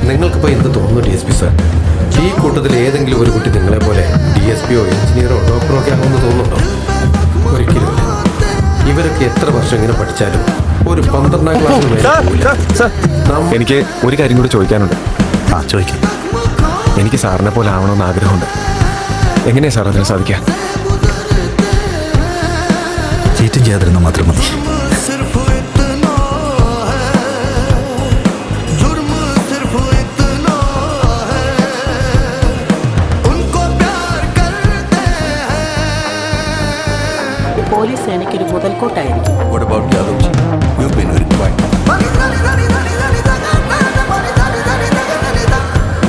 നിങ്ങൾക്കിപ്പോൾ എന്ത് തോന്നുന്നു DSP സാർ? ഈ കൂട്ടത്തിൽ ഏതെങ്കിലും ഒരു കുട്ടി നിങ്ങളെ പോലെ DSPയോ എഞ്ചിനീയറോ ഡോക്ടറോ ഒക്കെ ആണെന്ന് തോന്നുന്നുണ്ടോ? ഒരിക്കലും. ഇവരൊക്കെ എത്ര വർഷം ഇങ്ങനെ പഠിച്ചാലും ഒരു 12ാം ക്ലാസ്. എനിക്ക് ഒരു കാര്യം കൂടി ചോദിക്കാനുണ്ട്. ചോദിക്കാം. എനിക്ക് സാറിനെ പോലെ ആവണമെന്ന് ആഗ്രഹമുണ്ട്. എങ്ങനെയാ സാർ അതിന് സാധിക്കുക? ചീറ്റും ചെയ്യാതിരുന്ന മാത്രം മതി. പോലീസ് സേനയ്ക്കൊരു മുതൽക്കൂട്ടായിരിക്കും.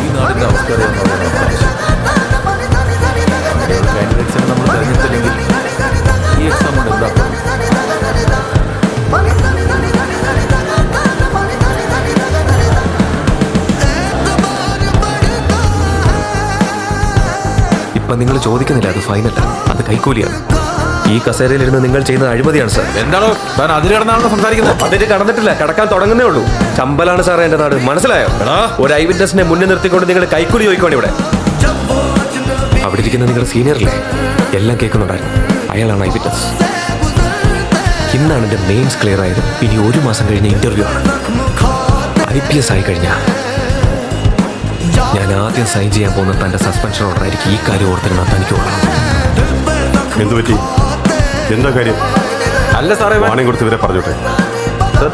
ഈ നാടിൻ്റെ അവസ്ഥ കാൻഡിഡേറ്റ്സിനെ നമ്മൾ തിരഞ്ഞെടുത്തില്ലെങ്കിൽ ഈ എക്സാം കൊണ്ട് എന്താ? ഇപ്പം നിങ്ങൾ ചോദിക്കുന്നില്ല, അത് ഫൈനല്ല, അത് കൈക്കൂലിയാണ്. ഈ കസേരയിലിരുന്ന് നിങ്ങൾ ചെയ്യുന്നത് അഴിമതിയാണ് സാർ. എന്താണോ താൻ അതിൽ കിടന്നാണോ സംസാരിക്കുന്നത്? അതിന് കടന്നിട്ടില്ല, കടക്കാൻ തുടങ്ങുന്നേ ഉള്ളൂ. ചമ്പലാണ് സാറേ എൻ്റെ നാട്, മനസ്സിലായോ? ഒരു ഐ വിറ്റ്നസിനെ മുന്നിൽ നിർത്തിക്കൊണ്ട് നിങ്ങൾ കൈക്കൂലി ചോദിക്കുവാണ് ഇവിടെ. അവിടെ ഇരിക്കുന്ന നിങ്ങളുടെ സീനിയറില്ലേ, എല്ലാം കേൾക്കുന്നുണ്ടായിരുന്നു. അയാളാണ് ഐ വിറ്റ്നസ്. ഇന്നാണ് എൻ്റെ മെയിൻസ് ക്ലിയർ ആയത്. ഇനി 1 മാസം കഴിഞ്ഞ ഇന്റർവ്യൂ ആണ്. IPS ആയി കഴിഞ്ഞാൽ ഞാൻ ആദ്യം സൈൻ ചെയ്യാൻ പോകുന്ന തൻ്റെ സസ്പെൻഷൻ ഓർഡർ ആയിരിക്കും. ഈ കാര്യം ഓർത്തിരുന്നാൽ തനിക്കുള്ളൂ. എന്തു പറ്റി? എന്താ കാര്യം? അല്ല സാറേ, വാണിംഗ് കൊടുത്ത് ഇവരെ പറഞ്ഞോട്ടെ. സർ